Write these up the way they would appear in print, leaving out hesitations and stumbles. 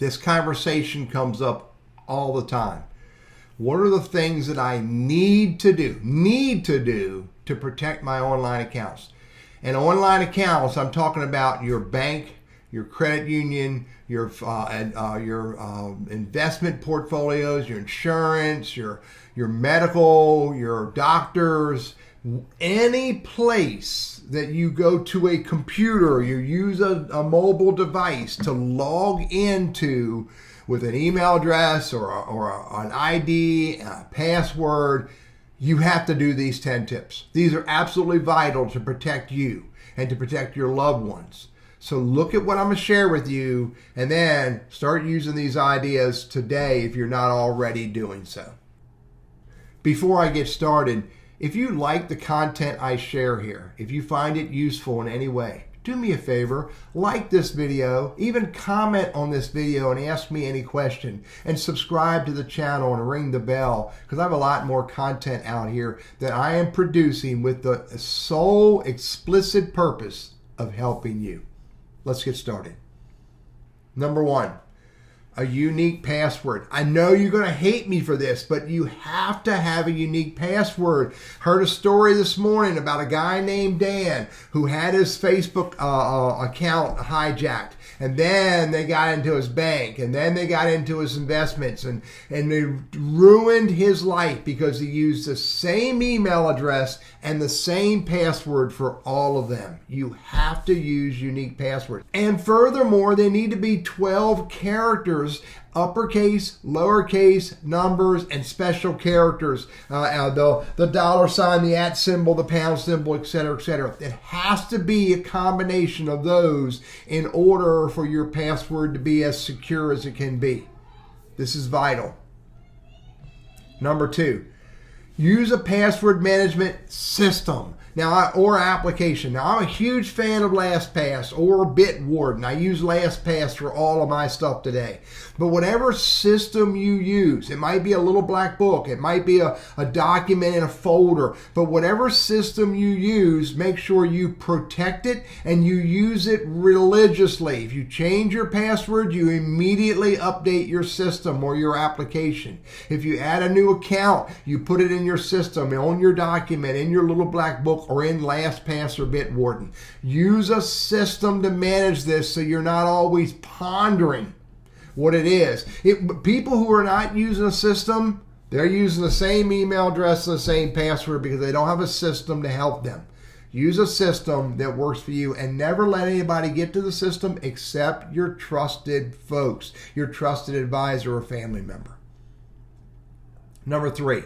This conversation comes up all the time. What are the things that I need to do to protect my online accounts? And online accounts, I'm talking about your bank, your credit union, your investment portfolios, your insurance, your medical, your doctors, any place that you go to a computer, you use a mobile device to log into with an email address or an ID, a password, you have to do these 10 tips. These are absolutely vital to protect you and to protect your loved ones. So look at what I'm going to share with you and then start using these ideas today if you're not already doing so. Before I get started, if you like the content I share here, if you find it useful in any way, do me a favor, like this video, even comment on this video and ask me any question, and subscribe to the channel and ring the bell, because I have a lot more content out here that I am producing with the sole explicit purpose of helping you. Let's get started. Number 1, a unique password. I know you're going to hate me for this, but you have to have a unique password. Heard a story this morning about a guy named Dan who had his Facebook account hijacked. And then they got into his bank, and then they got into his investments, and they ruined his life because he used the same email address and the same password for all of them. You have to use unique passwords. And furthermore, they need to be 12 characters, uppercase, lowercase, numbers, and special characters. The dollar sign, the @ symbol, the pound symbol, etc., etc. It has to be a combination of those in order for your password to be as secure as it can be. This is vital. Number 2, use a password management system. Or application. Now, I'm a huge fan of LastPass or Bitwarden. I use LastPass for all of my stuff today. But whatever system you use, it might be a little black book, it might be a document in a folder, but whatever system you use, make sure you protect it and you use it religiously. If you change your password, you immediately update your system or your application. If you add a new account, you put it in your system, on your document, in your little black book, or in LastPass or Bitwarden. Use a system to manage this so you're not always pondering what it is. People who are not using a system, they're using the same email address and the same password because they don't have a system to help them. Use a system that works for you and never let anybody get to the system except your trusted folks, your trusted advisor or family member. Number 3,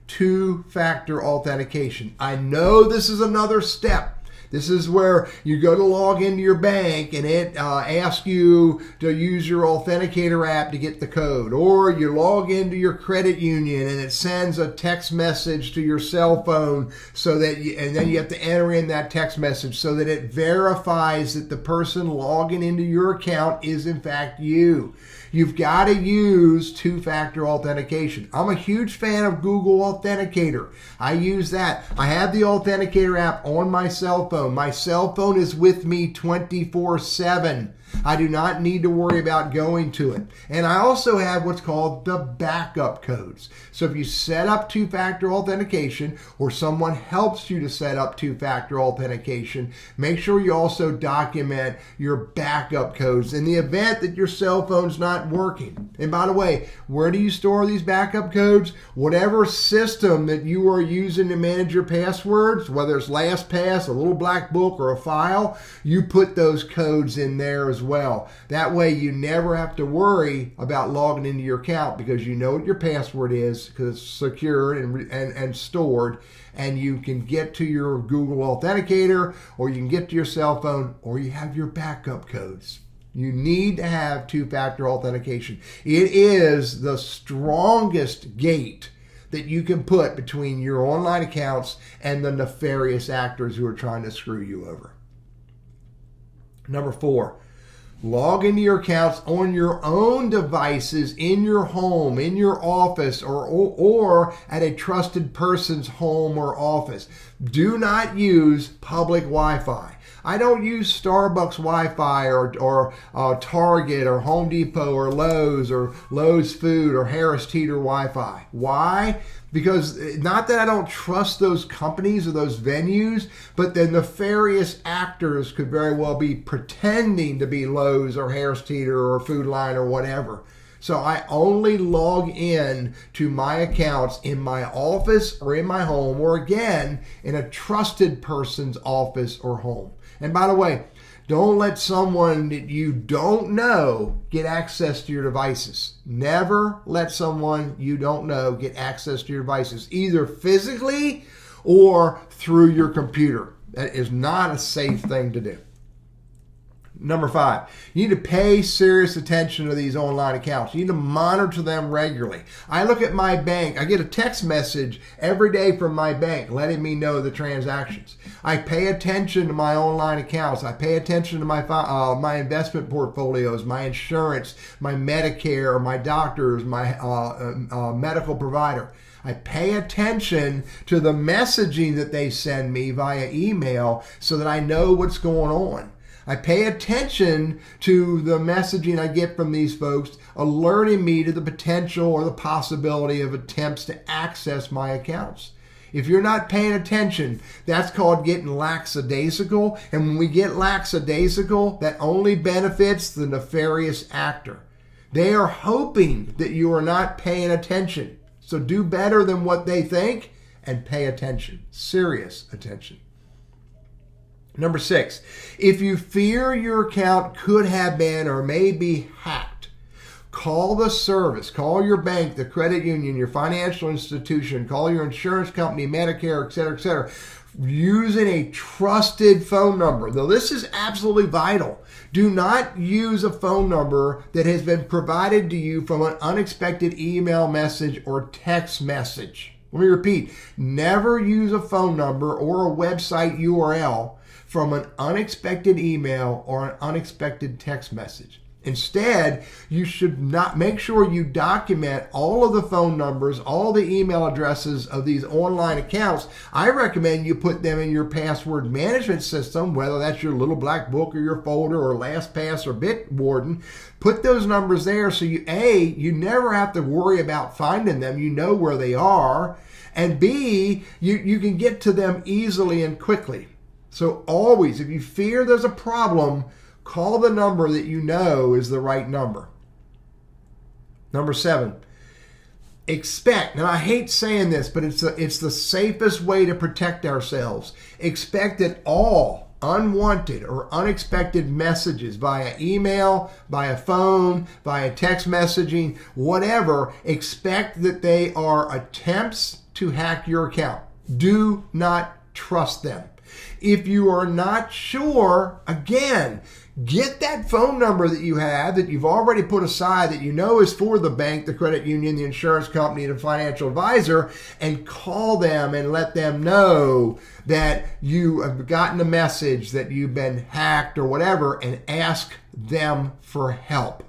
2-factor authentication. I know this is another step. This is where you go to log into your bank and it asks you to use your authenticator app to get the code. Or you log into your credit union and it sends a text message to your cell phone and then you have to enter in that text message so that it verifies that the person logging into your account is in fact you. You've got to use 2-factor authentication. I'm a huge fan of Google Authenticator. I use that. I have the Authenticator app on my cell phone. My cell phone is with me 24/7. I do not need to worry about going to it. And I also have what's called the backup codes. So if you set up 2-factor authentication or someone helps you to set up 2-factor authentication, make sure you also document your backup codes in the event that your cell phone's not working. And by the way, where do you store these backup codes? Whatever system that you are using to manage your passwords, whether it's LastPass, a little black book, or a file, you put those codes in there as well. That way you never have to worry about logging into your account because you know what your password is because it's secured and stored, and you can get to your Google Authenticator, or you can get to your cell phone, or you have your backup codes. You need to have 2-factor authentication. It is the strongest gate that you can put between your online accounts and the nefarious actors who are trying to screw you over. Number 4, log into your accounts on your own devices in your home, in your office, or at a trusted person's home or office. Do not use public Wi-Fi. I don't use Starbucks Wi-Fi or Target or Home Depot or Lowe's Food or Harris Teeter Wi-Fi. Why? Because not that I don't trust those companies or those venues, but the nefarious actors could very well be pretending to be Lowe's or Harris Teeter or Food Line or whatever. So I only log in to my accounts in my office or in my home, or again, in a trusted person's office or home. And by the way, don't let someone that you don't know get access to your devices. Never let someone you don't know get access to your devices, either physically or through your computer. That is not a safe thing to do. Number 5, you need to pay serious attention to these online accounts. You need to monitor them regularly. I look at my bank. I get a text message every day from my bank letting me know the transactions. I pay attention to my online accounts. I pay attention to my investment portfolios, my insurance, my Medicare, my doctors, my medical provider. I pay attention to the messaging that they send me via email so that I know what's going on. I pay attention to the messaging I get from these folks, alerting me to the potential or the possibility of attempts to access my accounts. If you're not paying attention, that's called getting lackadaisical. And when we get lackadaisical, that only benefits the nefarious actor. They are hoping that you are not paying attention. So do better than what they think and pay attention, serious attention. Number 6, if you fear your account could have been or may be hacked, call the service, call your bank, the credit union, your financial institution, call your insurance company, Medicare, etc., using a trusted phone number. Though this is absolutely vital. Do not use a phone number that has been provided to you from an unexpected email message or text message. Let me repeat, never use a phone number or a website URL from an unexpected email or an unexpected text message. Instead, you should not make sure you document all of the phone numbers, all the email addresses of these online accounts. I recommend you put them in your password management system, whether that's your little black book or your folder or LastPass or Bitwarden. Put those numbers there so you never have to worry about finding them. You know where they are. And B, you can get to them easily and quickly. So always, if you fear there's a problem, call the number that you know is the right number. Number 7, expect, and I hate saying this, but it's the safest way to protect ourselves. Expect that all unwanted or unexpected messages via email, via phone, via text messaging, whatever, expect that they are attempts to hack your account. Do not trust them. If you are not sure, again, get that phone number that you have, that you've already put aside, that you know is for the bank, the credit union, the insurance company, the financial advisor, and call them and let them know that you have gotten a message that you've been hacked or whatever, and ask them for help.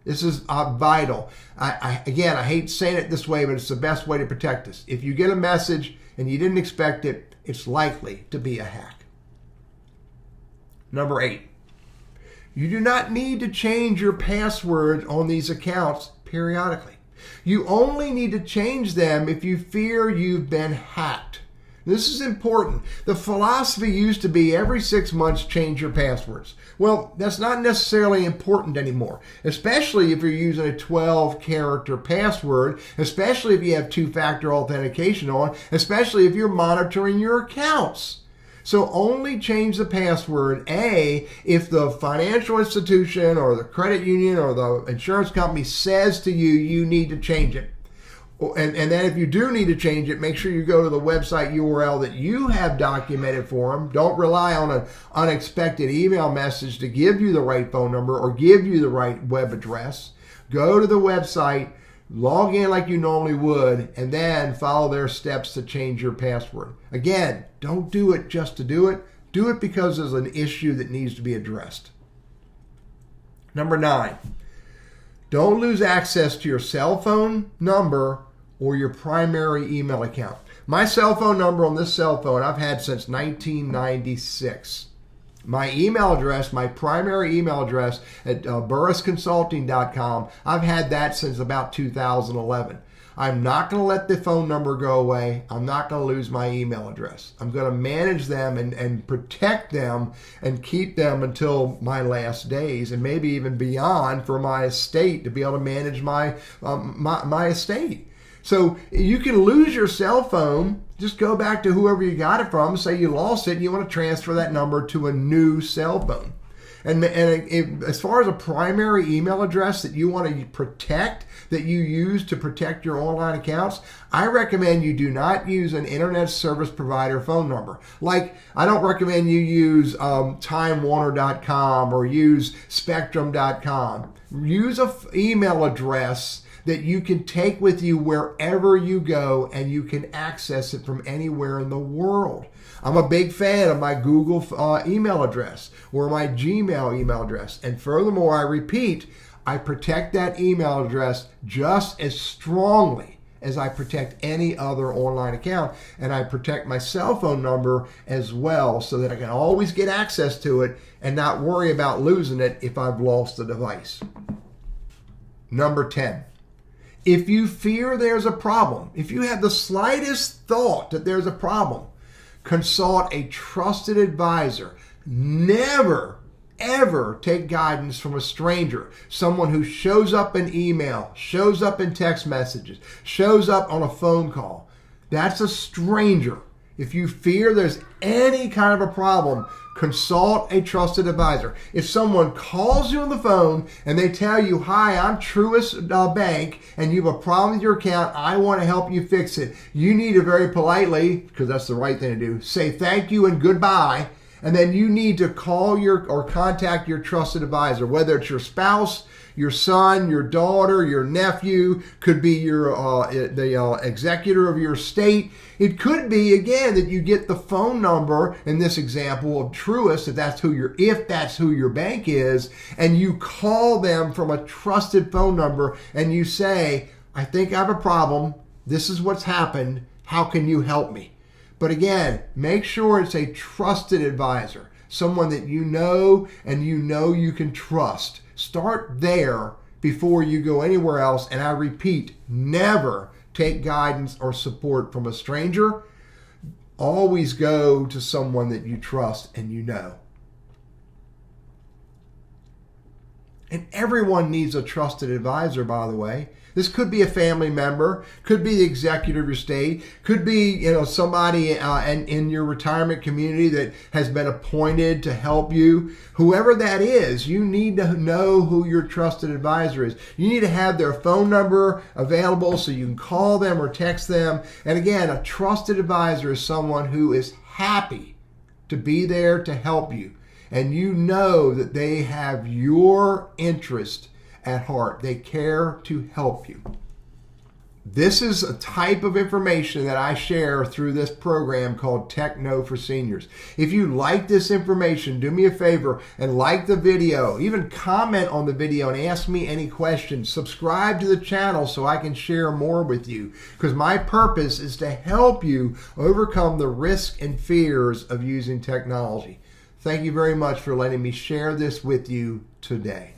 This is vital. I hate saying it this way, but it's the best way to protect us. If you get a message and you didn't expect it, it's likely to be a hack. Number 8, you do not need to change your password on these accounts periodically. You only need to change them if you fear you've been hacked. This is important. The philosophy used to be every 6 months change your passwords. Well, that's not necessarily important anymore, especially if you're using a 12-character password, especially if you have two-factor authentication on, especially if you're monitoring your accounts. So only change the password, A, if the financial institution or the credit union or the insurance company says to you, you need to change it. And then if you do need to change it, make sure you go to the website URL that you have documented for them. Don't rely on an unexpected email message to give you the right phone number or give you the right web address. Go to the website, log in like you normally would, and then follow their steps to change your password. Again, don't do it just to do it. Do it because there's an issue that needs to be addressed. Number 9. Don't lose access to your cell phone number or your primary email account. My cell phone number on this cell phone I've had since 1996. My email address, my primary email address at burrisconsulting.com, I've had that since about 2011. I'm not going to let the phone number go away. I'm not going to lose my email address. I'm going to manage them and protect them and keep them until my last days, and maybe even beyond, for my estate, to be able to manage my estate. So you can lose your cell phone. Just go back to whoever you got it from. Say you lost it and you want to transfer that number to a new cell phone. And as far as a primary email address that you want to protect, that you use to protect your online accounts, I recommend you do not use an internet service provider phone number. Like, I don't recommend you use timewarner.com or use spectrum.com. Use an email address that you can take with you wherever you go, and you can access it from anywhere in the world. I'm a big fan of my Google email address or my Gmail email address. And furthermore, I repeat, I protect that email address just as strongly as I protect any other online account. And I protect my cell phone number as well, so that I can always get access to it and not worry about losing it if I've lost the device. Number 10. If you fear there's a problem, if you have the slightest thought that there's a problem, consult a trusted advisor. Never, ever take guidance from a stranger, someone who shows up in email, shows up in text messages, shows up on a phone call. That's a stranger. If you fear there's any kind of a problem, consult a trusted advisor. If someone calls you on the phone and they tell you, "Hi, I'm Truist Bank, and you have a problem with your account, I want to help you fix it," you need to very politely, because that's the right thing to do, say thank you and goodbye. And then you need to call or contact your trusted advisor, whether it's your spouse, your son, your daughter, your nephew, could be the executor of your estate. It could be, again, that you get the phone number, in this example of Truist, if that's who your bank is, and you call them from a trusted phone number and you say, "I think I have a problem. This is what's happened. How can you help me?" But again, make sure it's a trusted advisor, someone that you know and you can trust. Start there before you go anywhere else. And I repeat, never take guidance or support from a stranger. Always go to someone that you trust and you know. And everyone needs a trusted advisor, by the way. This could be a family member, could be the executor of your estate, could be somebody in your retirement community that has been appointed to help you. Whoever that is, you need to know who your trusted advisor is. You need to have their phone number available so you can call them or text them. And again, a trusted advisor is someone who is happy to be there to help you. And you know that they have your interest at heart. They care to help you. This is a type of information that I share through this program called Techno for Seniors. If you like this information, do me a favor and like the video. Even comment on the video and ask me any questions. Subscribe to the channel so I can share more with you, because my purpose is to help you overcome the risks and fears of using technology. Thank you very much for letting me share this with you today.